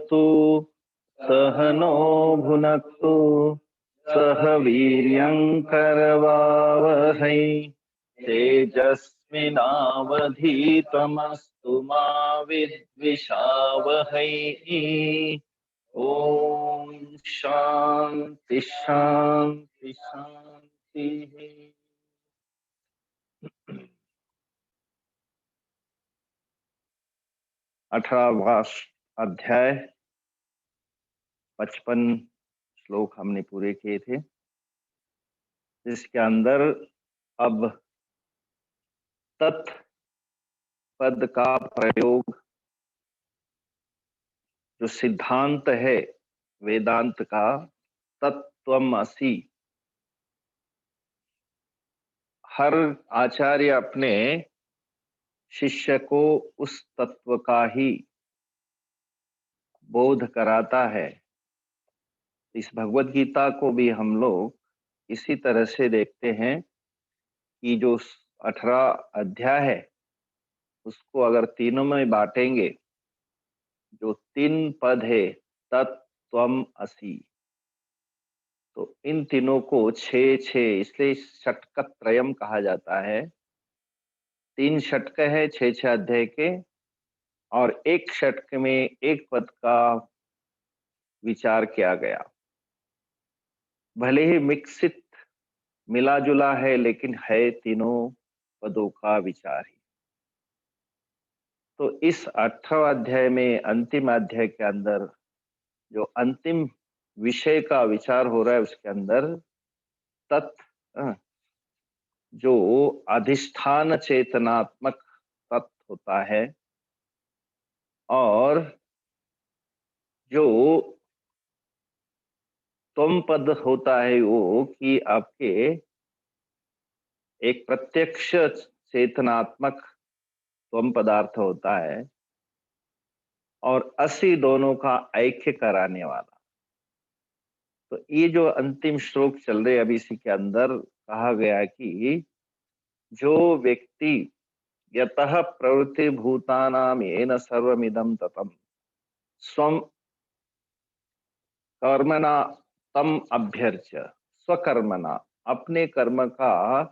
भुनक्तु सह नो भुनक्तु सह वीर्यं करवावहै तेजस्विनावधीतमस्तु मा विद्विषावहै। ओम शांति शांति शांति। 18वां अध्याय 55 श्लोक हमने पूरे किए थे। इसके अंदर अब तत् पद का प्रयोग, जो सिद्धांत है वेदांत का, तत्त्वमसि, हर आचार्य अपने शिष्य को उस तत्व का ही बोध कराता है। इस भगवत गीता को भी हम लोग इसी तरह से देखते हैं कि जो 18 अध्याय है उसको अगर तीनों में बांटेंगे, जो 3 पद है तत्त्वम असि, तो इन तीनों को 6 इसलिए षटक त्रयम कहा जाता है। 3 षटक है 6 अध्याय के, और एक षटक में एक पद का विचार किया गया। भले ही मिक्सित मिला जुला है, लेकिन है तीनों पदों का विचार ही। तो इस 18वां अध्याय में अंतिम अध्याय के अंदर जो अंतिम विषय का विचार हो रहा है, उसके अंदर तत्व, जो अधिष्ठान चेतनात्मक तत्व होता है, और जो त्वम पद होता है वो कि आपके एक प्रत्यक्ष चेतनात्मक त्वम पदार्थ होता है, और असि दोनों का ऐक्य कराने वाला। तो ये जो अंतिम श्लोक चल रहे अभी इसी के अंदर कहा गया कि जो व्यक्ति यतः प्रवृत्ति भूतानाम येन सर्वमिदं ततम् स्वम कर्मणा तम अभ्यर्च्य, स्वकर्मणा, अपने कर्म का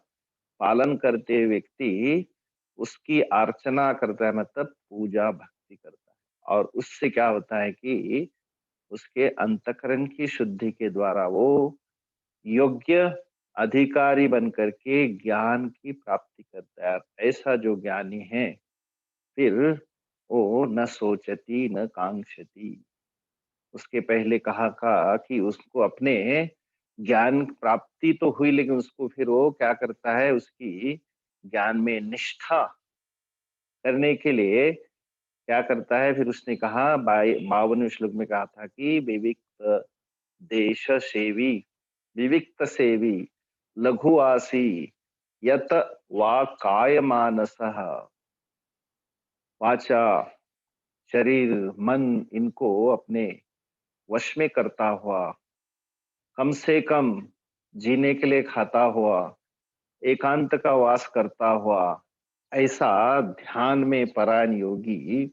पालन करते हुए व्यक्ति उसकी अर्चना करता है, मतलब पूजा भक्ति करता है, और उससे क्या होता है कि उसके अंतःकरण की शुद्धि के द्वारा वो योग्य अधिकारी बनकर के ज्ञान की प्राप्ति करता है। ऐसा जो ज्ञानी है फिर वो न सोचती न कांक्षती। उसके पहले कहा कि उसको अपने ज्ञान प्राप्ति तो हुई, लेकिन उसको फिर वो क्या करता है, उसकी ज्ञान में निष्ठा करने के लिए क्या करता है। फिर उसने कहा 52वें श्लोक में कहा था कि विविक्त देश सेवी, विविक्त सेवी, लघु आसी, यत वा काय मानसः, वाचा, शरीर, मन, इनको अपने वश में करता हुआ, कम से कम जीने के लिए खाता हुआ, एकांत का वास करता हुआ, ऐसा ध्यान में परायण योगी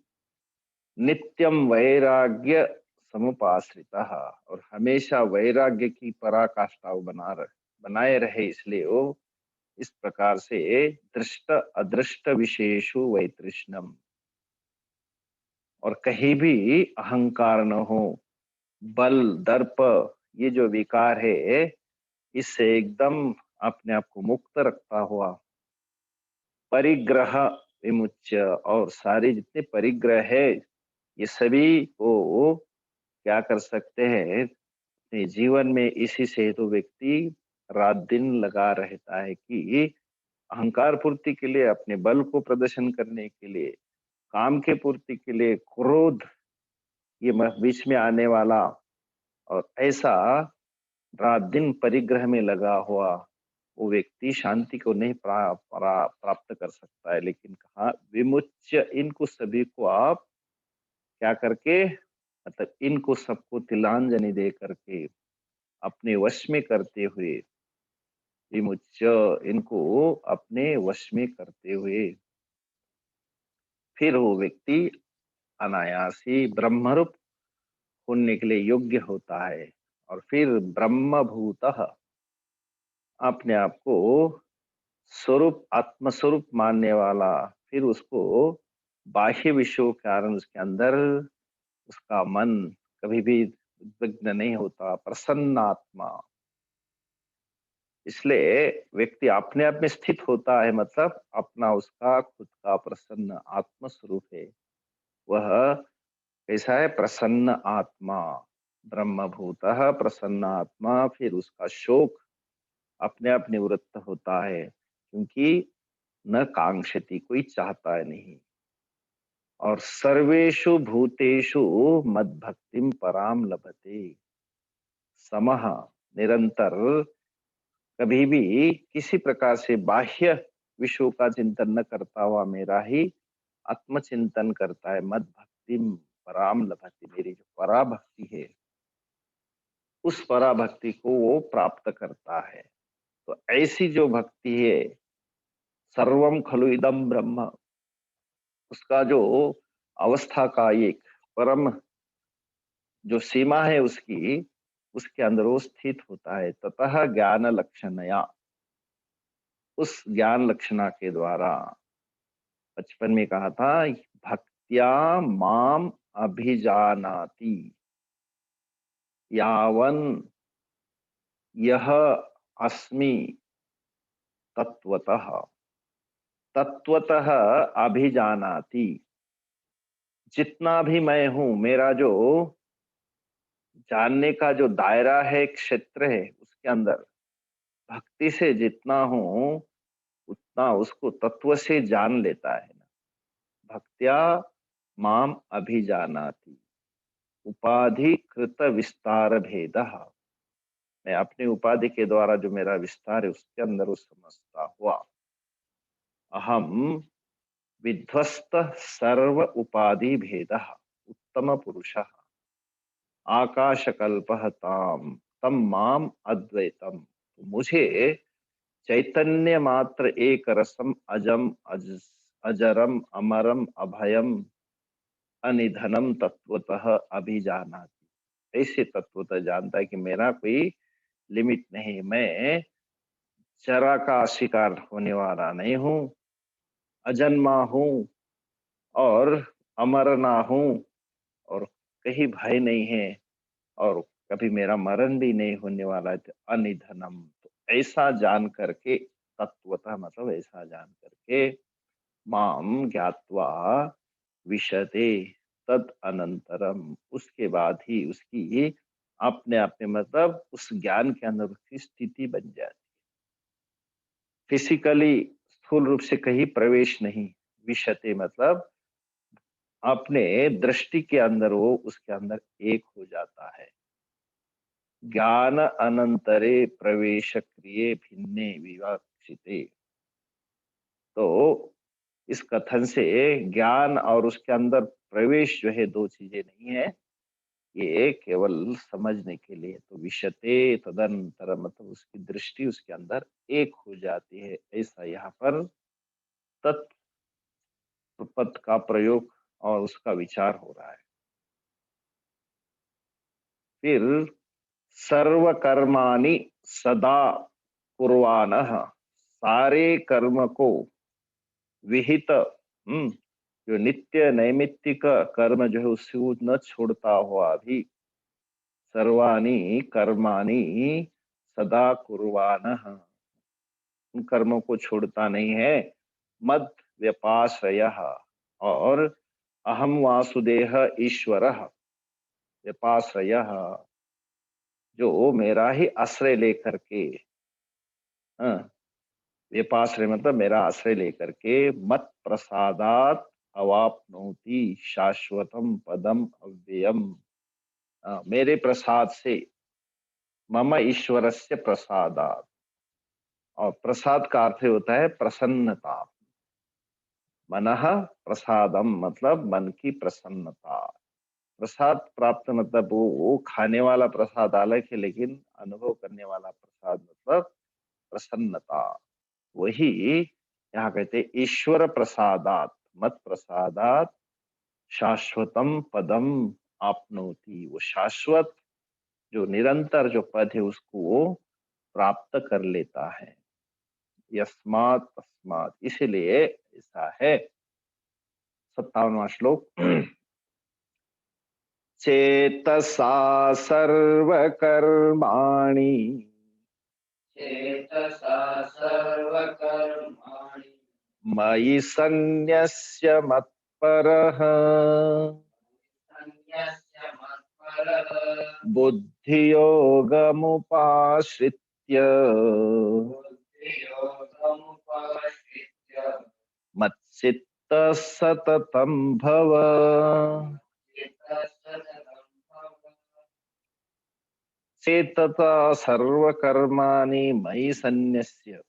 नित्यम वैराग्य समुपाश्रितः, और हमेशा वैराग्य की पराकाष्ठा बनाए रहे, इसलिए वो इस प्रकार से दृष्ट अदृष्ट विशेषु वैतृष्णम, और कहीं भी अहंकार न हो, बल दर्प ये जो विकार है इससे एकदम अपने आप को मुक्त रखता हुआ, परिग्रह विमुच्य, और सारे जितने परिग्रह है ये सभी को क्या कर सकते हैं अपने जीवन में। इसी से तो व्यक्ति रात दिन लगा रहता है कि अहंकार पूर्ति के लिए, अपने बल को प्रदर्शन करने के लिए, काम के पूर्ति के लिए क्रोध ये बीच में आने वाला, और ऐसा रात दिन परिग्रह में लगा हुआ वो व्यक्ति शांति को नहीं प्राप्त कर सकता है। लेकिन कहा विमुच्य, इनको सभी को आप क्या करके, मतलब इनको सबको तिलांजलि दे करके अपने वश में करते हुए, विमुच्य, इनको अपने वश में करते हुए, फिर वो व्यक्ति अनायासी ब्रह्मरूप होने के लिए योग्य होता है। और फिर ब्रह्मभूतः, अपने आप को स्वरूप आत्मस्वरूप मानने वाला, फिर उसको बाह्य विषयों के कारण उसके अंदर उसका मन कभी भी उद्विग्न नहीं होता, प्रसन्न आत्मा। इसलिए व्यक्ति अपने आप में स्थित होता है, मतलब अपना उसका खुद का प्रसन्न आत्म स्वरूप है। वह कैसा है? प्रसन्न आत्मा, ब्रह्मभूतः प्रसन्न आत्मा। फिर उसका शोक अपने आप निवृत्त होता है, क्योंकि न कांक्षति, कोई चाहता है नहीं। और सर्वेषु भूतेषु मद्भक्तिम पराम लभते, समः, निरंतर, कभी भी किसी प्रकार से बाह्य विषयों का चिंतन न करता हुआ मेरा ही आत्मचिंतन करता है, मद भक्तिम पराम लभते, मेरी जो पराभक्ति है उस पराभक्ति को वो प्राप्त करता है। तो ऐसी जो भक्ति है, सर्वम खलु इदम ब्रह्म, उसका जो अवस्था का एक परम जो सीमा है उसकी, उसके अंदर वो स्थित होता है। ततः ज्ञान लक्षणया, उस ज्ञान लक्षणा के द्वारा, बचपन में कहा था, भक्त्या माम अभिजानाति, यावन यह अस्मि तत्वतः, तत्वतः अभिजानाति, जितना भी मैं हूं, मेरा जो जानने का जो दायरा है, क्षेत्र है, उसके अंदर भक्ति से जितना हूं उतना उसको तत्व से जान लेता है ना। भक्त्या माम अभिजानाति, उपाधि कृत विस्तार भेद, मैं अपनी उपाधि के द्वारा जो मेरा विस्तार है उसके अंदर वो समझता हुआ, अहम विध्वस्त सर्व उपाधि भेद उत्तम पुरुष आकाशकल्पः ताम तम माम अद्वैतम, तो मुझे चैतन्य मात्र एक रसम अजम अजरम अमरम अभयम अनिधनम तत्वतः अभिजानाति, ऐसे तत्वतः जानता है कि मेरा कोई लिमिट नहीं, मैं चरा का शिकार होने वाला नहीं हूँ, अजन्मा हूँ और अमर ना हूँ, और कहीं भय नहीं है, और कभी मेरा मरण भी नहीं होने वाला है। तो अनिधनम, तो ऐसा जान करके, तत्वतः मतलब ऐसा जान करके, माम ज्ञात्वा विशते तद अनंतरम, उसके बाद ही उसकी अपने आप में, मतलब उस ज्ञान के अंदर उसकी स्थिति बन जाती, फिजिकली स्थूल रूप से कहीं प्रवेश नहीं। विशते मतलब अपने दृष्टि के अंदर वो उसके अंदर एक हो जाता है। ज्ञान अनंतरे प्रवेश क्रिये भिन्ने विवक्षिते, तो इस कथन से ज्ञान और उसके अंदर प्रवेश जो है, दो चीजें नहीं है, ये केवल समझने के लिए। तो विशते तदंतर मतलब उसकी दृष्टि उसके अंदर एक हो जाती है, ऐसा यहाँ पर तत्पद का प्रयोग और उसका विचार हो रहा है। फिर सर्व कर्माणि सदा कुर्वाणः, सारे कर्म को विहित, जो नित्य नैमित्तिक कर्म जो है उसको न छोड़ता हुआ भी, सर्वाणि कर्माणि सदा कुर्वाणः, उन कर्मों को छोड़ता नहीं है। मद व्यपाश्रयः, और अहम वासुदेह ईश्वरः व्यपाश्रयः, जो मेरा ही आश्रय लेकर के, हाँ, व्यपाश्रय मतलब मेरा आश्रय लेकर के, मत प्रसादात अवाप्नोति शाश्वतम पदम अव्ययम, मेरे प्रसाद से, मम ईश्वरस्य प्रसादात, और प्रसाद का अर्थ होता है प्रसन्नता, मनः प्रसादम मतलब मन की प्रसन्नता। प्रसाद प्राप्त मतलब वो खाने वाला प्रसाद अलग है, लेकिन अनुभव करने वाला प्रसाद मतलब प्रसन्नता, वही यहाँ कहते हैं ईश्वर प्रसादात, मत प्रसादात शाश्वतम पदम आपनोति, वो शाश्वत जो निरंतर जो पद है उसको वो प्राप्त कर लेता है। यस्मात् तस्मात्, इसीलिए ऐसा है। 57वां श्लोक। चेतसा सर्वकर्माणि चेतसा सर्वकर्माणि मयि सन्न्यस्य मत्परः सन्न्यस्य मत्परः बुद्धियोगमुपाश्रित्य बुद्धियोगमुपश्रित्य मच्चित्तः सततं भव। चित्तः सततं भव। चेतसा सर्वकर्माणि मयि सन्न्यस्य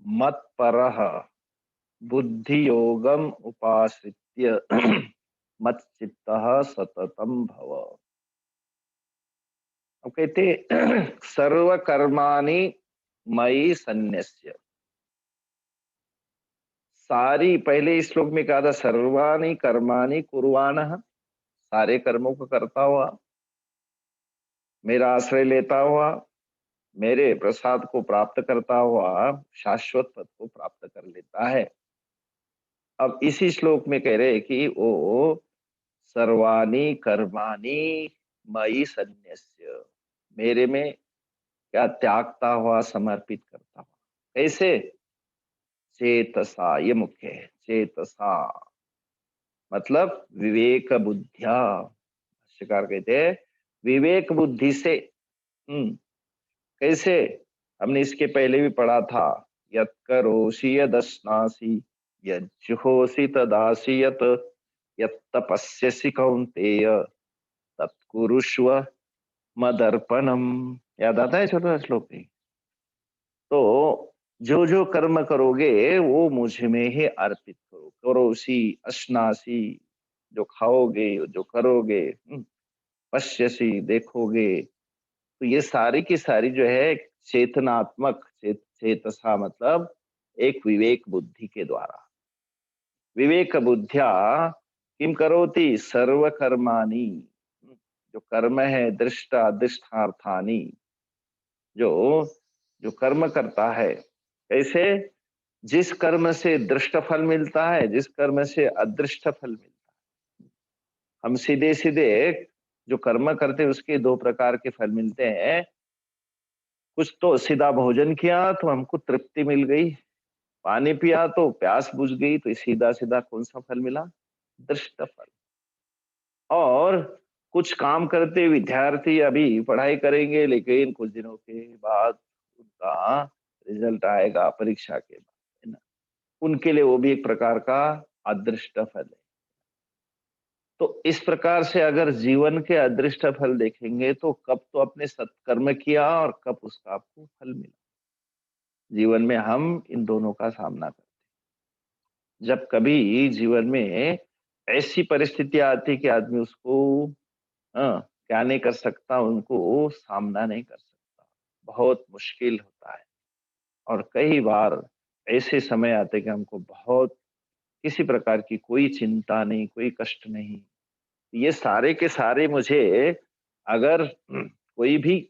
मत्परः बुद्धियोगम उपाश्रित्य मच्चित्तः सततं भव। अब कहते सर्व कर्माणि मयि सन्न्यस्य। सारी, पहले इस श्लोक में कहा था सर्वाणि कर्माणि कुर्वाणः, सारे कर्मों को करता हुआ, मेरा आश्रय लेता हुआ, मेरे प्रसाद को प्राप्त करता हुआ शाश्वत पद को प्राप्त कर लेता है। अब इसी श्लोक में कह रहे हैं कि वो सर्वाणि कर्माणि मयि सन्न्यस्य, मेरे में क्या त्यागता हुआ, समर्पित करता हुआ। कैसे? चेतसा, ये मुख्य है। चेतसा मतलब विवेक बुद्धिया, भाष्यकार कहते हैं विवेक बुद्धि से। कैसे? हमने इसके पहले भी पढ़ा था, यत् करोषि यदश्नासि यज्जुहोषि तदासि यत् यत् तपस्यसि कौन्तेय तत्कुरुष्व मदर्पणम। याद आता है छोटा श्लोक ही? तो जो जो कर्म करोगे वो मुझ में ही अर्पित करो। करोषि, अश्नासी, जो खाओगे, जो करोगे, पश्यसी, देखोगे। तो ये सारी की सारी जो है चेतनात्मक, चेतसा मतलब एक विवेक बुद्धि के द्वारा। विवेक बुद्धिया किम करोति सर्व कर्माणि, जो कर्म है दृष्ट अदृष्टार्थानि, जो जो कर्म करता है। कैसे? जिस कर्म से दृष्ट फल मिलता है, जिस कर्म से अदृष्ट फल मिलता है। हम सीधे सीधे जो कर्म करते हैं उसके दो प्रकार के फल मिलते हैं। कुछ तो सीधा भोजन किया तो हमको तृप्ति मिल गई, पानी पिया तो प्यास बुझ गई, तो सीधा सीधा कौन सा फल मिला? दृष्ट फल। और कुछ काम करते विद्यार्थी अभी पढ़ाई करेंगे, लेकिन कुछ दिनों के बाद उनका रिजल्ट आएगा परीक्षा के बाद, है ना, उनके लिए वो भी एक प्रकार का अदृष्ट फल है। तो इस प्रकार से अगर जीवन के अदृष्ट फल देखेंगे तो कब तो अपने सत्कर्म किया और कब उसका आपको फल मिला। जीवन में हम इन दोनों का सामना करते हैं। जब कभी जीवन में ऐसी परिस्थितियां आती कि आदमी उसको क्या नहीं कर सकता, उनको सामना नहीं कर सकता, बहुत मुश्किल होता है। और कई बार ऐसे समय आते कि हमको बहुत किसी प्रकार की कोई चिंता नहीं, कोई कष्ट नहीं। ये सारे के सारे मुझे अगर कोई भी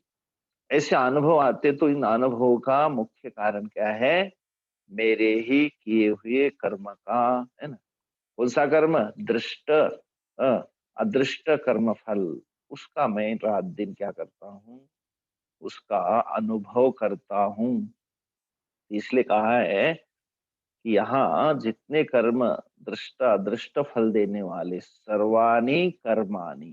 ऐसे अनुभव आते तो इन अनुभवों का मुख्य कारण क्या है? मेरे ही किए हुए कर्म का, है ना। कौन सा कर्म? दृष्ट अदृष्ट कर्म फल, उसका मैं रात दिन क्या करता हूँ, उसका अनुभव करता हूँ। इसलिए कहा है कि यहाँ जितने कर्म दृष्ट अदृष्ट फल देने वाले सर्वाणी कर्माणी।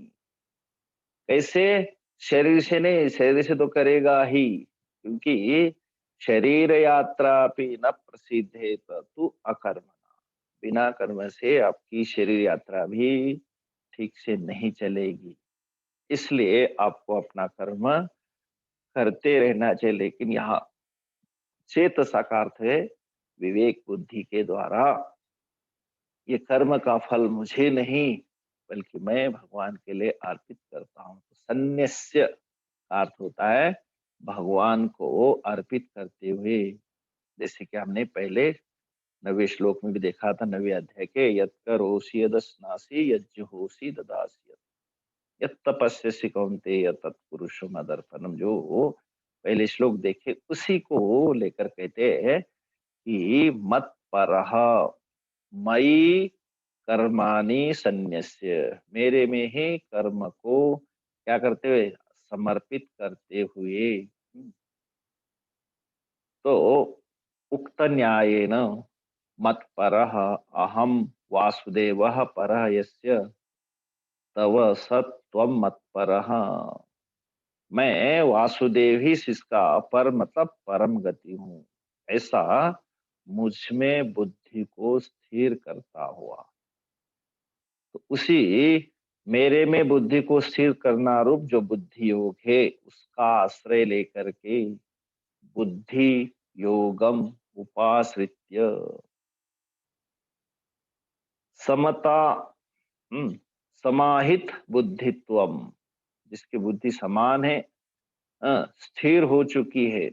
कैसे? शरीर से नहीं, शरीर से तो करेगा ही, क्योंकि शरीर यात्रा भी न प्रसिद्ध तु अकर्मणा, बिना कर्म से आपकी शरीर यात्रा भी ठीक से नहीं चलेगी। इसलिए आपको अपना कर्म करते रहना चाहिए, लेकिन यहाँ चेतसा का अर्थ है विवेक बुद्धि के द्वारा। ये कर्म का फल मुझे नहीं बल्कि मैं भगवान के लिए अर्पित करता हूँ। तो सन्न्यस्य का अर्थ होता है भगवान को अर्पित करते हुए। जैसे कि हमने पहले नवे श्लोक में भी देखा था, नवे अध्याय के, यत् करोषि यदश्नासि यज्जुहोषि ददासि यत् तपस्यसि कौन्तेय तत्पुरुषो मदर्पणम। जो पहले श्लोक देखे उसी को लेकर कहते हैं कि मत परह मयि कर्माणि सन्न्यस्य, मेरे में ही कर्म को क्या करते हुए, समर्पित करते हुए। तो उक्त न्यायेन मत्परः अहम वासुदेवः परः यस्य तव सत्वम मत्परः। मैं वासुदेव ही जिसका पर मतलब परम गति हूँ, ऐसा मुझ में बुद्धि को स्थिर करता हुआ। तो उसी मेरे में बुद्धि को स्थिर करना रूप जो बुद्धि योग है, उसका आश्रय लेकर के बुद्धि योगम उपाश्रित्य समता, समाहित बुद्धित्वम, जिसकी बुद्धि समान है, स्थिर हो चुकी है,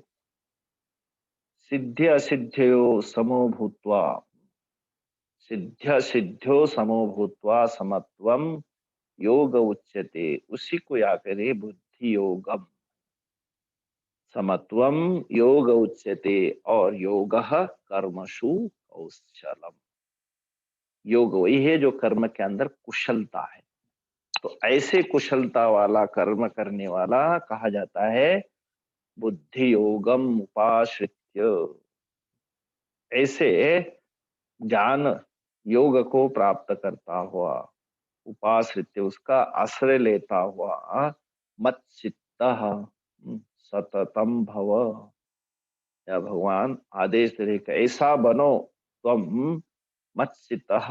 सिद्ध्य असिद्ध्यो समो भूत्वा, सिद्ध्य सिद्ध्यो समो भूत्वा समत्वम योग उच्यते, उसी को या करे बुद्धि योगम, समत्वम योग उच्यते, और योग कर्मसु कौशलम। योग वही है जो कर्म के अंदर कुशलता है। तो ऐसे कुशलता वाला कर्म करने वाला कहा जाता है बुद्धि योगम उपाश्रित्य। ऐसे ज्ञान योग को प्राप्त करता हुआ, उपाश्रित्य उसका आश्रय लेता हुआ, मत चित्तः सततम भव, या भगवान आदेश दे रहे कि ऐसा बनो तुम, मत चित्तः,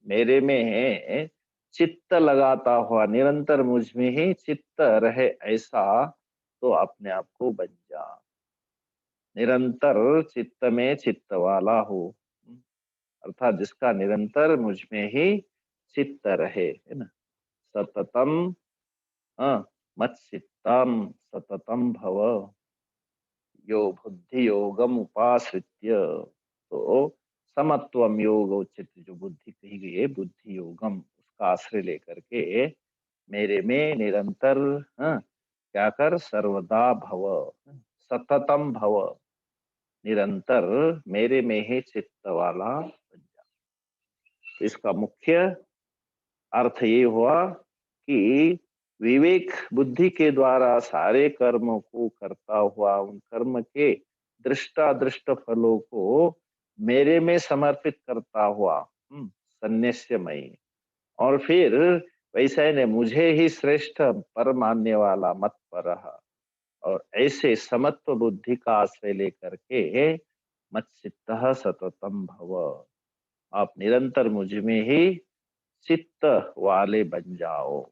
मेरे में है चित्त लगाता हुआ, निरंतर मुझ में ही चित्त रहे, ऐसा तो अपने आप को बन जा, निरंतर चित्त में चित्त वाला हो, अर्थात जिसका निरंतर मुझ में ही चित्त रहे, है ना। सततम मत चित्तम सततम भव यो बुद्धि योगम उपाश्रित्य। तो समत्वम योग उचित, जो बुद्धि कही गई है बुद्धि योगम, उसका आश्रय लेकर के मेरे में निरंतर, क्या कर, सर्वदा भव, सततम भव, निरंतर मेरे में ही चित्त वाला बन जा। तो इसका मुख्य अर्थ ये हुआ कि विवेक बुद्धि के द्वारा सारे कर्मों को करता हुआ, उन कर्म के दृष्टादृष्ट फलों को मेरे में समर्पित करता हुआ, संन्यास्यमयी, और फिर वैसे ने मुझे ही श्रेष्ठ पर मानने वाला मत पर, और ऐसे समत्व बुद्धि का आश्रय लेकर के मच्चित्तः सततम भव, आप निरंतर मुझ में ही चित्त वाले बन जाओ।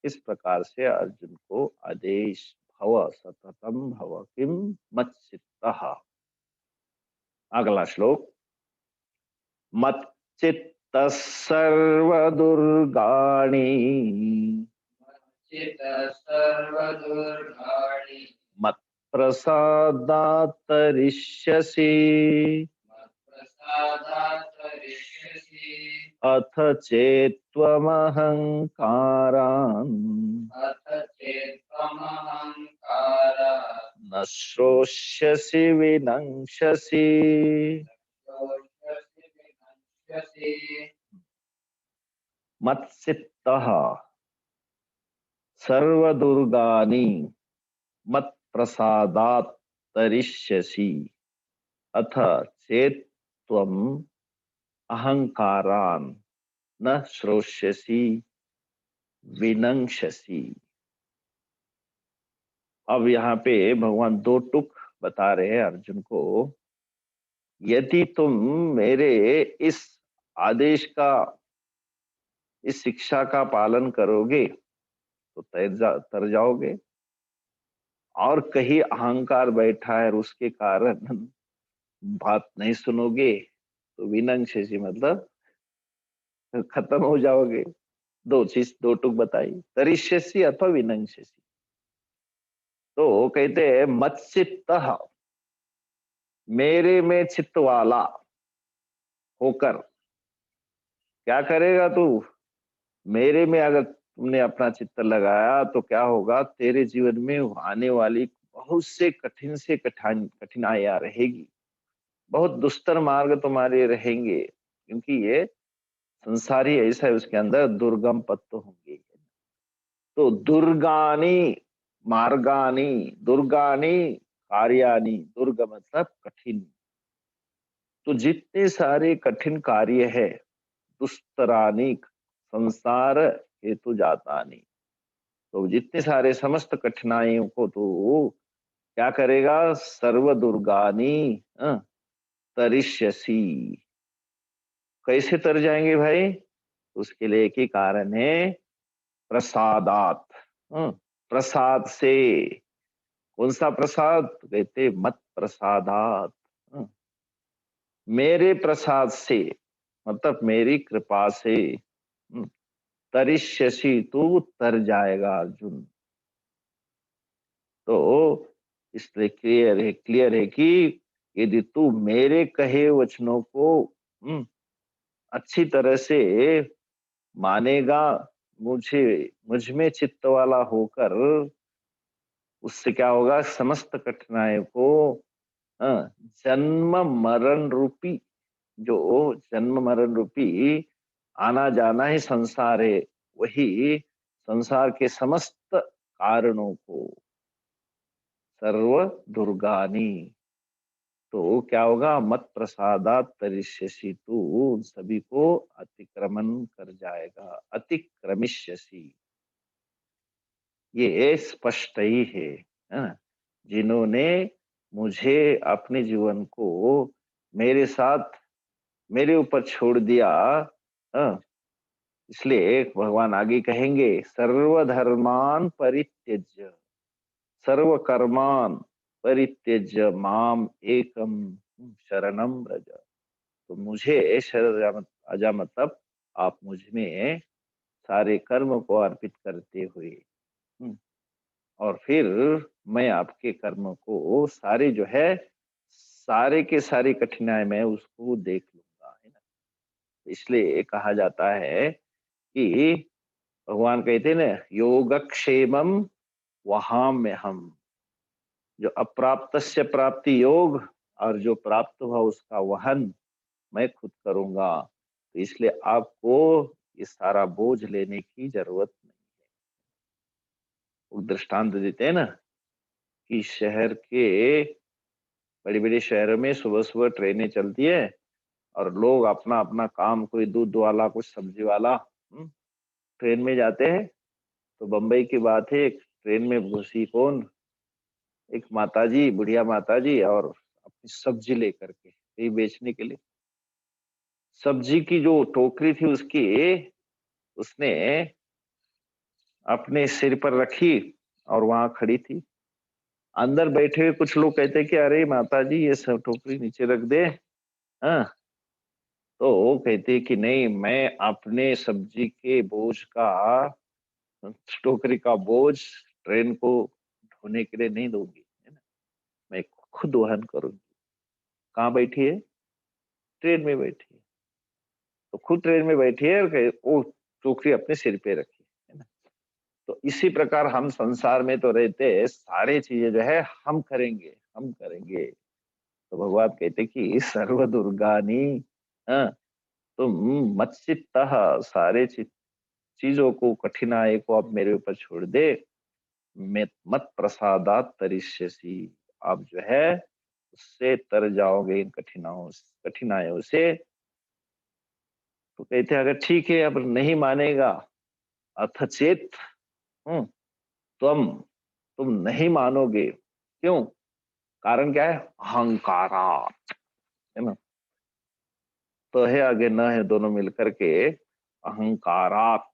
इस प्रकार से अर्जुन को आदेश, भव सततम भव किम मच्चित्तः। अगला श्लोक, मच्चित्त सर्वदुर्गाणि चित सर्वदुर्गाणि मत्प्रसादात् तरिष्यसि, मत्प्रसादात् तरिष्यसि, अथ चेत्त्वमहङ्कारान् अथ चेत्त्वमहङ्कारात् न श्रोष्यसि विनङ्क्षसि। शोष्यसि विनश्यसि। मत्सित्तः सर्वदुर्गानि मत्प्रसादात् तरिष्यसि, अथ चेत्त्वम् अहंकारान् न श्रोष्यसि विनंक्षसि। अब यहाँ पे भगवान दो टुक बता रहे हैं अर्जुन को, यदि तुम मेरे इस आदेश का, इस शिक्षा का पालन करोगे तो तर जाओगे, और कहीं अहंकार बैठा है और उसके कारण बात नहीं सुनोगे तो विनंक्षसि मतलब खत्म हो जाओगे। दो चीज, दो टुक बताई, तरिष्यसि अथवा विनंक्षसि। तो कहते हैं मच्चित्तः, मेरे में चित्त वाला, होकर क्या करेगा तू? मेरे में अगर तुमने अपना चित्त लगाया तो क्या होगा, तेरे जीवन में आने वाली बहुत से कठिनाइयां रहेगी, बहुत दुस्तर मार्ग तुम्हारे रहेंगे, क्योंकि ये संसार ही ऐसा है, उसके अंदर दुर्गम पथ तो होंगे। तो दुर्गानी मार्गानी, दुर्गानी कार्यानी, दुर्ग मतलब कठिन। तो जितने सारे कठिन कार्य है, दुस्तरानी संसार हेतु जातानी, तो जितने सारे समस्त कठिनाइयों को तो क्या करेगा, सर्व दुर्गानी तरिष्यसी। कैसे तर जाएंगे भाई? उसके लिए एक ही कारण है, प्रसादात। हं, प्रसाद से। कौन सा प्रसाद? तो कहते मत प्रसादात। हं, मेरे प्रसाद से, मतलब मेरी कृपा से। हं, तरिष्यसि, तू तर जाएगा अर्जुन। तो इसलिए क्लियर है कि यदि तू मेरे कहे वचनों को अच्छी तरह से मानेगा, मुझे मुझ में चित्त वाला होकर, उससे क्या होगा, समस्त कठिनाइयों को अ, जन्म मरण रूपी, जो जन्म मरण रूपी आना जाना ही संसार है, वही संसार के समस्त कारणों को सर्व दुर्गानी, तो क्या होगा, मत प्रसादात तरिष्यसि, तू उन सभी को अतिक्रमण कर जाएगा, अतिक्रमिष्यसि। ये स्पष्ट ही है ना? जिन्होंने मुझे अपने जीवन को मेरे साथ, मेरे ऊपर छोड़ दिया, हाँ, इसलिए भगवान आगे कहेंगे, सर्वधर्मान परित्यज्य, सर्व कर्मान परित्यज्य माम एकम शरणम व्रज। तो मुझे शरण आजा, मतलब आप मुझ में सारे कर्म को अर्पित करते हुए, हम्म, और फिर मैं आपके कर्म को सारे जो है, सारे के सारी कठिनाई में उसको देख लूंगा, है ना? इसलिए कहा जाता है कि भगवान कहते हैं ना, योगक्षेमम वहां में हम, जो अप्राप्त प्राप्ति योग, और जो प्राप्त हुआ उसका वहन मैं खुद करूंगा। तो इसलिए आपको ये सारा बोझ लेने की जरूरत नहीं। वो दृष्टांत देते हैं ना कि शहर के, बड़े बड़े शहरों में सुबह सुबह ट्रेनें चलती है, और लोग अपना अपना काम, कोई दूध वाला, कुछ सब्जी वाला, ट्रेन में जाते हैं। तो बम्बई की बात है, एक ट्रेन में घुसी कौन, एक माताजी, बुढ़िया माताजी, और अपनी सब्जी लेकर के कहीं बेचने के लिए, सब्जी की जो टोकरी थी उसकी, उसने अपने सिर पर रखी और वहां खड़ी थी। अंदर बैठे हुए कुछ लोग कहते कि अरे माता जी, ये सब टोकरी नीचे रख दे। हाँ, तो वो कहते कि नहीं, मैं अपने सब्जी के बोझ का, टोकरी का बोझ ट्रेन को ढोने के लिए नहीं दूंगी, है ना? मैं खुद वहन करूंगी। कहाँ बैठी है? ट्रेन में बैठी है। तो खुद ट्रेन में बैठी है, और वो टोकरी अपने सिर पे रखी है ना? तो इसी प्रकार हम संसार में तो रहते हैं, सारी चीजें जो है हम करेंगे, हम करेंगे। तो भगवान कहते कि सर्व दुर्गानी, हाँ, तुम मत चित्तः, सारे चीजों को, कठिनाई को आप मेरे ऊपर छोड़ दे, मैं मत प्रसादात तरिष्यसि, आप जो है उससे तर जाओगे, इन कठिनाइयों से। तो कहते हैं, अगर ठीक है, अब नहीं मानेगा, अथ चेत, हम्म, तुम तुम नहीं मानोगे, क्यों? कारण क्या है? अहंकारा, है ना? तो है आगे न है, दोनों मिलकर के अहंकारात।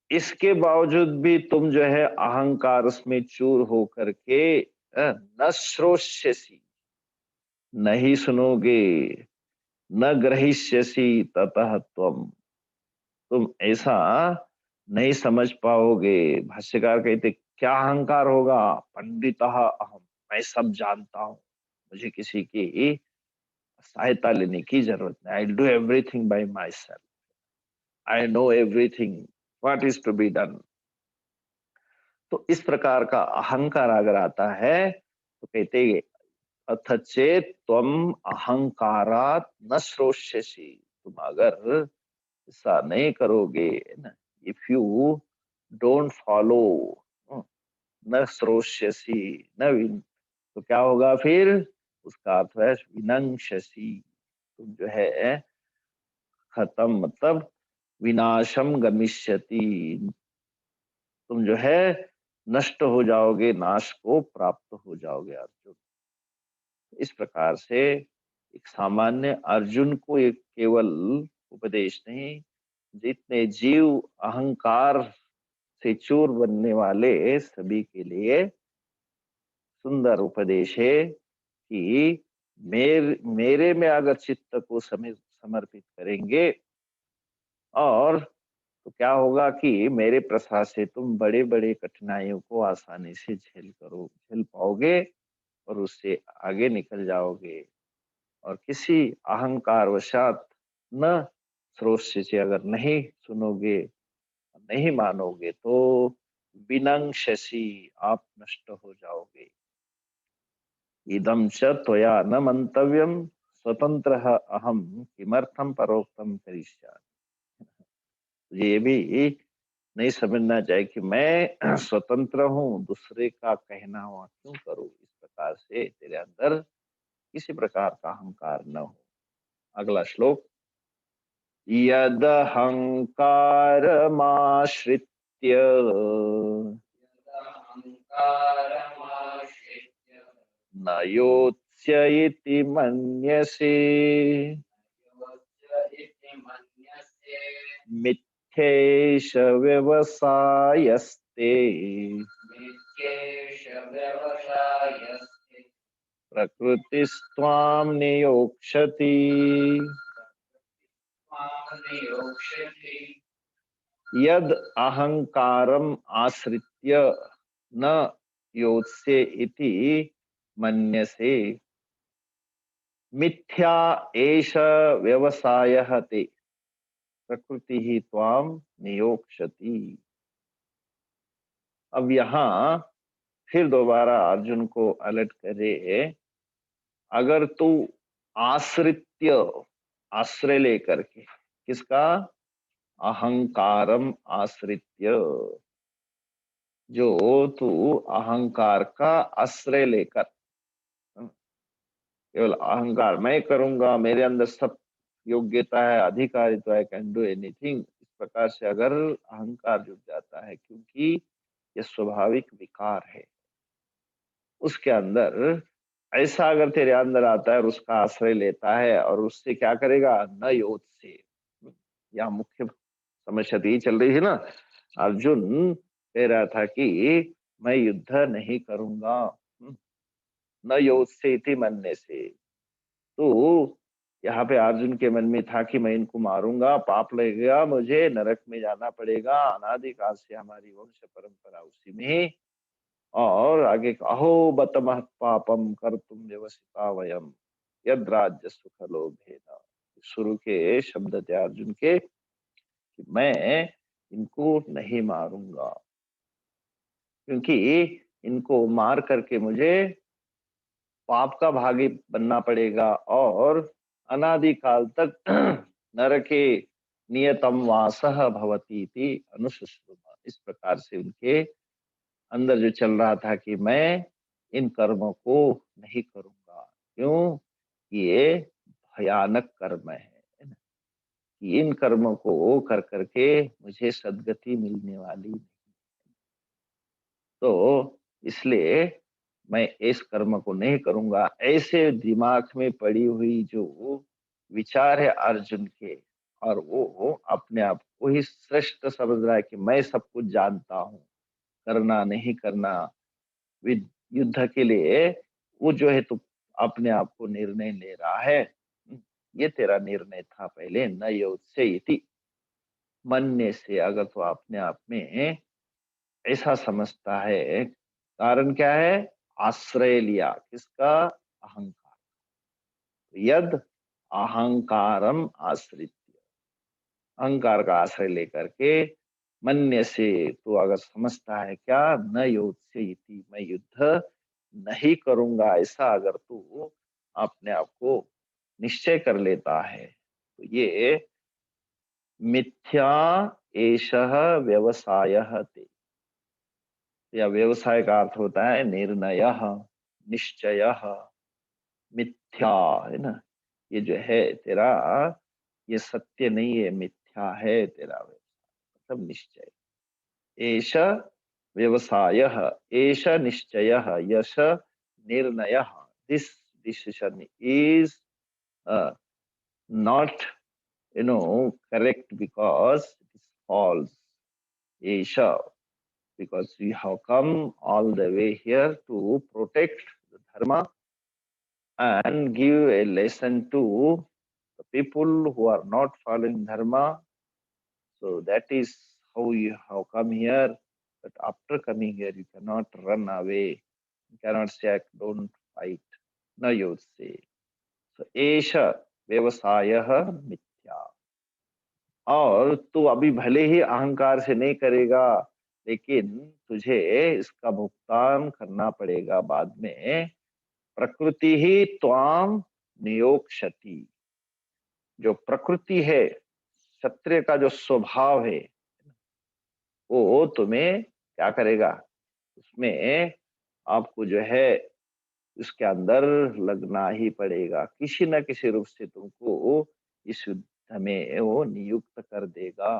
इसके बावजूद भी तुम जो है अहंकार में चूर हो करके न श्रोष्यसी, नहीं सुनोगे, न ग्रहिष्यसी ततः तुम ऐसा नहीं समझ पाओगे। भाष्यकार कहते, क्या अहंकार होगा? पंडितः अहम, मैं सब जानता हूं, मुझे किसी की सहायता लेने की जरूरत नहीं। I do everything by myself, I know everything what is to be done. तो इस प्रकार का अहंकार अगर आता है तो कहते हैं अथ चेत त्वम अहंकारात न श्रोष्यसि, तुम अगर ऐसा नहीं करोगे ना, इफ यू डोंट फॉलो न श्रोष्यसि न विन, तो क्या होगा फिर? उसका अर्थ है विनंक्षसि, तुम जो है खत्म, मतलब विनाशम गमिष्यति, तुम जो है नष्ट हो जाओगे, नाश को प्राप्त हो जाओगे अर्जुन। इस प्रकार से एक सामान्य अर्जुन को एक केवल उपदेश नहीं, जितने जीव अहंकार से चूर बनने वाले सभी के लिए सुंदर उपदेश है कि मेरे में अगर चित्त को समर्पित करेंगे, और तो क्या होगा कि मेरे प्रसाद से तुम बड़े बड़े कठिनाइयों को आसानी से झेल पाओगे और उससे आगे निकल जाओगे। और किसी अहंकार वशात न श्रोष्य से अगर नहीं सुनोगे, नहीं मानोगे, तो विनंक्षसि, आप नष्ट हो जाओगे। इदं च त्वया न मंतव्यम स्वतंत्रः अहम किमर्थम परोक्तम करिष्यामि। ये भी नहीं समझना चाहिए कि मैं स्वतंत्र हूँ, दूसरे का कहना हुआ क्यों करूँ। इस प्रकार से तेरे अंदर किसी प्रकार का अहंकार न हो। अगला श्लोक, यदहंकारमाश्रित्य यदहङ्कारमाश्रित्य न योत्स्य इति मन्यसे, योत्स्य इति मन्यसे, मिथ्येष व्यवसायस्ते मिथ्येष व्यवसायस्ते, प्रकृतिस्त्वां नियोक्ष्यति। मां नियोक्ष्यति। यद अहंकारम आश्रित्य न योत्स्य इति मन्यसे, मिथ्या एष व्यवसायः ते, प्रकृति ही त्वाम नियोक्ष्यति। अब यहाँ फिर दोबारा अर्जुन को अलर्ट करे, अगर तू आश्रित्य, आश्रय लेकर के, किसका? अहंकारम आश्रित्य, जो तू अहंकार का आश्रय लेकर, केवल अहंकार मैं करूंगा, मेरे अंदर सब योग्यता है, अधिकारित्व है, कैन डू एनीथिंग, इस प्रकार से अगर अहंकार जुट जाता है, क्योंकि ये स्वाभाविक विकार है उसके अंदर, ऐसा अगर तेरे अंदर आता है और उसका आश्रय लेता है, और उससे क्या करेगा? न योत से, यहाँ मुख्य समस्या तो यही चल रही है ना। अर्जुन कह रहा था कि मैं युद्ध नहीं करूंगा, न योत से इति मरने से, तो यहाँ पे अर्जुन के मन में था कि मैं इनको मारूंगा, पाप लगेगा, मुझे नरक में जाना पड़ेगा, अनादिकाल से हमारी वंश परंपरा उसी में। और आगे अहो बत महत पापम कर तुम व्यवसिता वयम यद राज्य सुख लोभेन, शुरू के शब्द थे अर्जुन के कि मैं इनको नहीं मारूंगा, क्योंकि इनको मार करके मुझे पाप का भागी बनना पड़ेगा, और अनादिकाल तक नरके नियतम वासः भवती थी अनुशुश्रुमा, इस प्रकार से उनके अंदर जो चल रहा था कि मैं इन कर्मों को नहीं करूंगा। क्यों? ये भयानक कर्म है ना, कि इन कर्मों को कर करके मुझे सद्गति मिलने वाली नहीं। तो इसलिए मैं इस कर्म को नहीं करूंगा। ऐसे दिमाग में पड़ी हुई जो विचार है अर्जुन के, और वो अपने आप को ही श्रेष्ठ समझ रहा है कि मैं सब कुछ जानता हूँ, करना नहीं करना, युद्ध के लिए वो जो है तो अपने आप को निर्णय ले रहा है। ये तेरा निर्णय था पहले, न योत्स्य इति मन्य से, अगर तो अपने आप में ऐसा समझता है, कारण क्या है? आश्रय लिया, किसका? अहंकार। यद अहंकारम आश्रित, अहंकार का आश्रय लेकर के, मन्य से, तो अगर समझता है क्या, न योत्स्य इति, मैं युद्ध नहीं करूंगा, ऐसा अगर तू अपने आप को निश्चय कर लेता है, तो ये मिथ्या एषः व्यवसायः ते, या व्यवसाय का अर्थ होता है निर्णयः, निश्चयः, मिथ्या, है ना, ये जो है तेरा, ये सत्य नहीं है, मिथ्या है तेरा व्यवसाय, मतलब निश्चय। एष व्यवसायः, एष निश्चयः, यश निर्णयः, this decision is not, correct, because it is false. Esha, because we have come all the way here to protect the dharma and give a lesson to the people who are not following dharma. So that is how you have come here. But after coming here, you cannot run away. You cannot say, don't fight. No, you say. So, Esha व्यवसायः मिथ्या। और तू अभी भले ही अहंकार से नहीं करेगा, लेकिन तुझे इसका भुगतान करना पड़ेगा बाद में। प्रकृति ही त्वाम नियोक्ष्यति, जो प्रकृति है, क्षत्रिय का जो स्वभाव है, वो तुम्हें क्या करेगा, उसमें आपको जो है उसके अंदर लगना ही पड़ेगा, किसी न किसी रूप से तुमको इस युद्ध में वो नियुक्त कर देगा।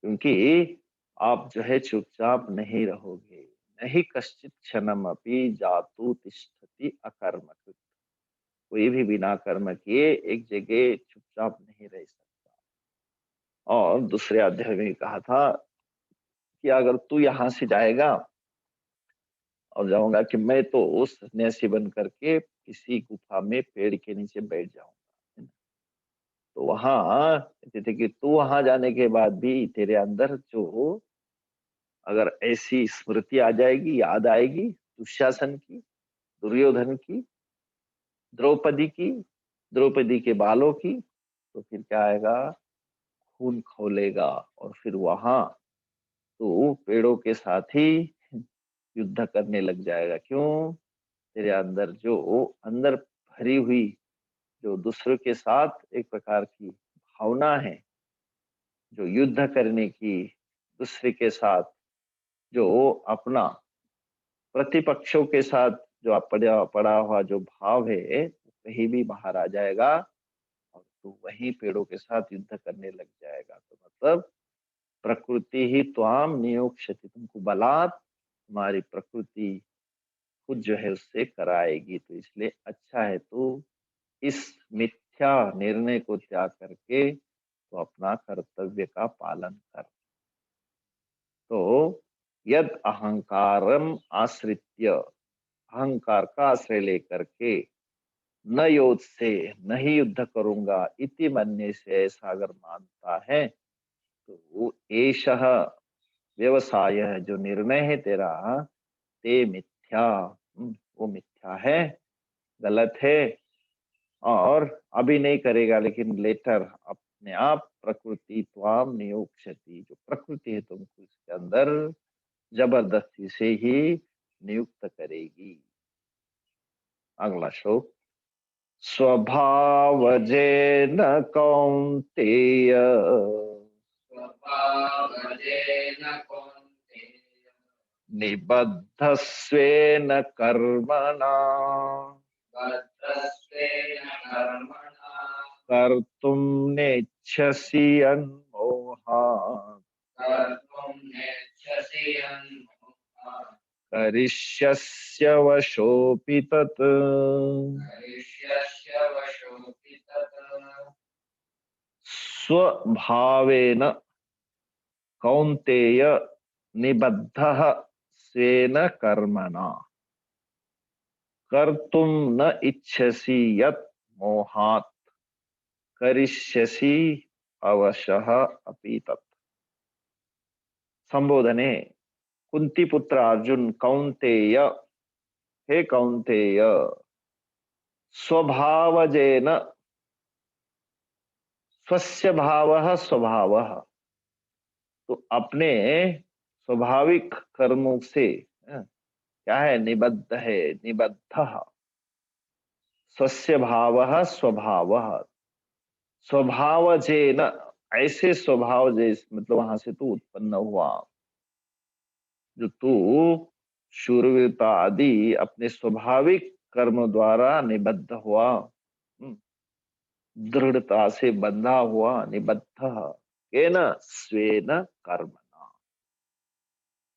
क्योंकि आप जो है चुपचाप नहीं रहोगे, नहीं कश्चित क्षणम अपि जातु तिष्ठति अकर्मकृत, कोई भी बिना कर्म किए एक जगह चुपचाप नहीं रह सकता। और दूसरे अध्याय में कहा था कि अगर तू यहाँ से जाएगा और जाऊंगा कि मैं तो सन्यासी बन करके किसी गुफा में पेड़ के नीचे बैठ जाऊंगा, तो वहां कहते थे कि तू वहां जाने के बाद भी तेरे अंदर जो अगर ऐसी स्मृति आ जाएगी, याद आएगी दुशासन की, दुर्योधन की, द्रौपदी की, द्रौपदी के बालों की, तो फिर क्या आएगा, खून खौलेगा, और फिर वहां तो पेड़ों के साथ ही युद्ध करने लग जाएगा। क्यों, तेरे अंदर जो अंदर भरी हुई जो दूसरों के साथ एक प्रकार की भावना है, जो युद्ध करने की, दूसरे के साथ जो अपना प्रतिपक्षों के साथ जो पड़ा पड़ा हुआ जो भाव है, कहीं भी बाहर आ जाएगा, और तू वहीं पेड़ों के साथ युद्ध करने लग जाएगा। तो मतलब प्रकृति ही त्वाम नियोक्ष्यति, तुमको बलात् तुम्हारी प्रकृति खुद जो है उससे कराएगी। तो इसलिए अच्छा है तू इस मिथ्या निर्णय को त्याग करके तो अपना कर्तव्य का पालन कर। तो यद अहंकारम आश्रित्य, अहंकार का आश्रय लेकर के, न योद्ध से, नहीं युद्ध करूंगा, इति मन्य से, ऐसा अगर मानता है, तो एषः व्यवसाय है, जो निर्णय है तेरा, ते मिथ्या, वो मिथ्या है, गलत है, और अभी नहीं करेगा लेकिन लेटर अपने आप प्रकृति त्वाम नियोक्ष्यति, जो प्रकृति है तुमको इसके अंदर जबरदस्ती से ही नियुक्त करेगी। अगला श्लोक, स्वभावजेन कौन्तेय स्वभावजेन कौन्तेय निबद्धस्वेन कर्मणा बद्धस्वेन कर्मणा कर्तुं नेच्छसि यन्मोहात् कर्तुं नेच्छसि यन्मोहात् करिष्यस्य वशोऽपि तत्। करिष्यस्य वशोऽपि तत्। स्वभावेन कौन्तेय निबद्धः स्वेन कर्मणा कर्तुं न इच्छसि यत् मोहात् करिष्यसि अवशः अपि तत्। संबोधने, कुंती पुत्र अर्जुन, कौन्तेय, हे कौन्तेय, स्वभावजेन, स्वस्य भावः स्वभावः, तो अपने स्वाभाविक कर्मों से क्या है, निबद्ध है, निबद्धः। स्वस्य भावः स्वभावः, स्वभावजेन, ऐसे स्वभाव जैसे, मतलब वहां से तू उत्पन्न हुआ, जो तू शूरवीरता आदि अपने स्वाभाविक कर्म द्वारा निबद्ध हुआ, हम्म, दृढ़ता से बंधा हुआ, निबद्ध केन स्वेन कर्मणा।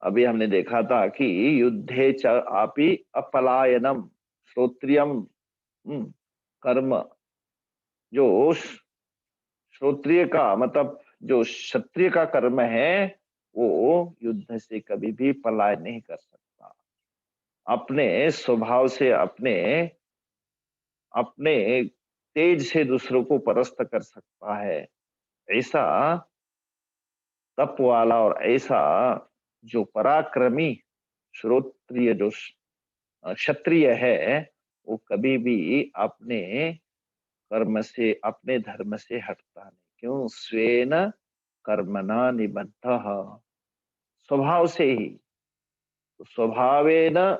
अभी हमने देखा था कि युद्धे च आपि अपलायनम श्रोत्रियम, कर्म, जो श्रोत्रिय का मतलब जो क्षत्रिय का कर्म है, वो युद्ध से कभी भी पलायन नहीं कर सकता। अपने स्वभाव से, अपने अपने तेज से दूसरों को परास्त कर सकता है, ऐसा तप वाला और ऐसा जो पराक्रमी श्रोत्रिय, जो क्षत्रिय है, वो कभी भी अपने कर्म से, अपने धर्म से हटता नहीं। क्यों? स्वेन कर्मणा निबद्धः, स्वभाव से ही, तो स्वभावेन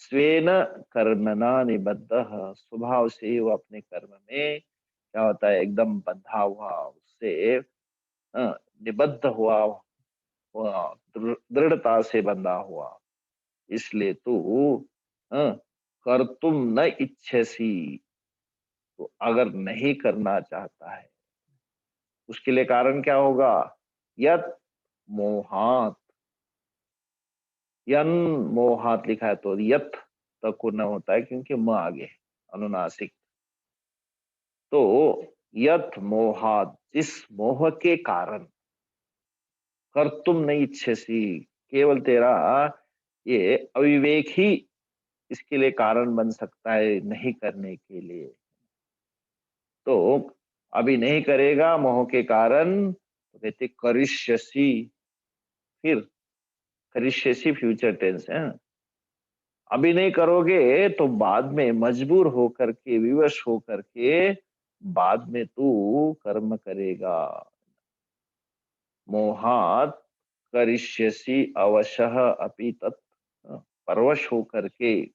स्वेन कर्मणा निबद्धः, स्वभाव से ही वो अपने कर्म में क्या होता है, एकदम बंधा हुआ, उससे निबद्ध हुआ, दृढ़ता से बंधा हुआ। इसलिए तू अ, कर तुम न इच्छसी, तो अगर नहीं करना चाहता है, उसके लिए कारण क्या होगा? यत मोहात, यन मोहात लिखा है तो यत तक न होता है, क्योंकि म आगे है, अनुनासिक। तो यत मोहात, जिस मोह के कारण, कर तुम नहीं इच्छसी, केवल तेरा ये अविवेक ही इसके लिए कारण बन सकता है नहीं करने के लिए। तो अभी नहीं करेगा मोह के कारण, तो कहते करिष्यसि, फिर करिष्यसि फ्यूचर टेंस है, अभी नहीं करोगे तो बाद में मजबूर होकर के, विवश होकर के बाद में तू कर्म करेगा। मोहात करिष्यसि अवशः अपि तत्, परवश होकर के,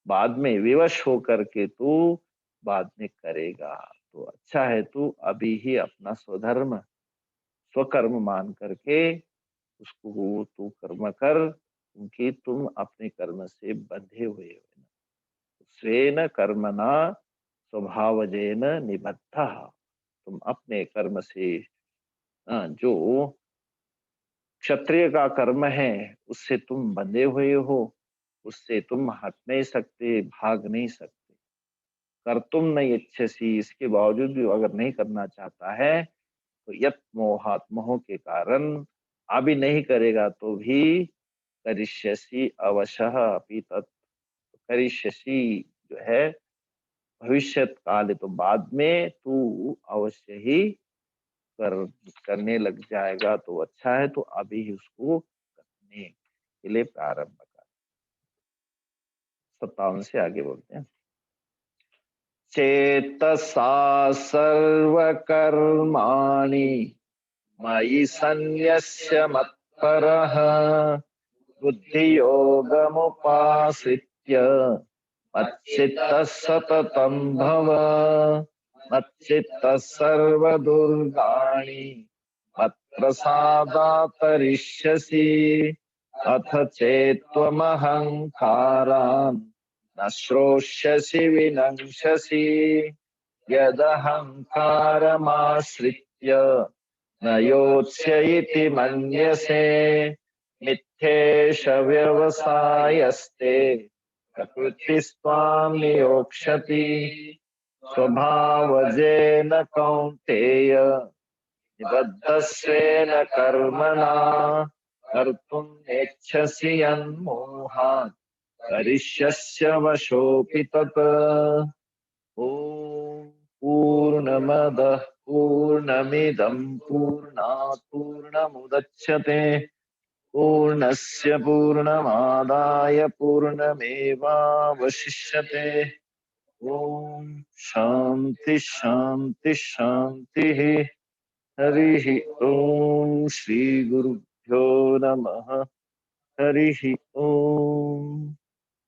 बाद में विवश होकर के तू बाद में करेगा। तो अच्छा है तू अभी ही अपना स्वधर्म, स्वकर्म मान करके उसको तू कर्म कर, क्योंकि तुम अपने कर्म से बंधे हुए हो। स्वेन कर्मणा स्वभावजेन निबद्धः, तुम अपने कर्म से जो क्षत्रिय का कर्म है उससे तुम बंधे हुए हो, उससे तुम हट नहीं सकते, भाग नहीं सकते। कर तुम नहीं इच्छसी, इसके बावजूद भी अगर नहीं करना चाहता है, तो यत मोहात, मोह के कारण अभी नहीं करेगा तो भी करिष्यसि अवशः अपि तत्, करिष्यसि जो है भविष्य काल है, तो बाद में तू अवश्य ही कर करने लग जाएगा। तो अच्छा है तो अभी ही उसको करने के लिए प्रारंभ कर। 57 से आगे बोलते हैं। चेतसा सर्वकर्माणि मयि सन्न्यस्य मत्परः बुद्धियोगमुपाश्रित्य मच्चित्तः सततं भव, मच्चित्तः सर्वदुर्गाणि मत्प्रसादात् तरिष्यसि, अथ चेत्त्वमहङ्कारान् न श्रोष्यसि विनङ्क्षसि, यदहङ्कारमाश्रित्य न योत्स्य इति मन्यसे, मिथ्येष व्यवसायस्ते प्रकृतिस्त्वां नियोक्ष्यति, स्वभावजेन कौन्तेय निबद्धस्वेन कर्मणा, कर्तुं नेच्छसि यन्मोहात् करिष्यस्य वशोऽपि तत्। ॐ पूर्णमदः पूर्णमिदं पूर्णात् पूर्णमुदच्यते, पूर्णस्य पूर्णमादाय पूर्णमेवावशिष्यते। ओम शांति शांति शांति। हरि ओम श्री गुरुभ्यो नमः। हरि ओम।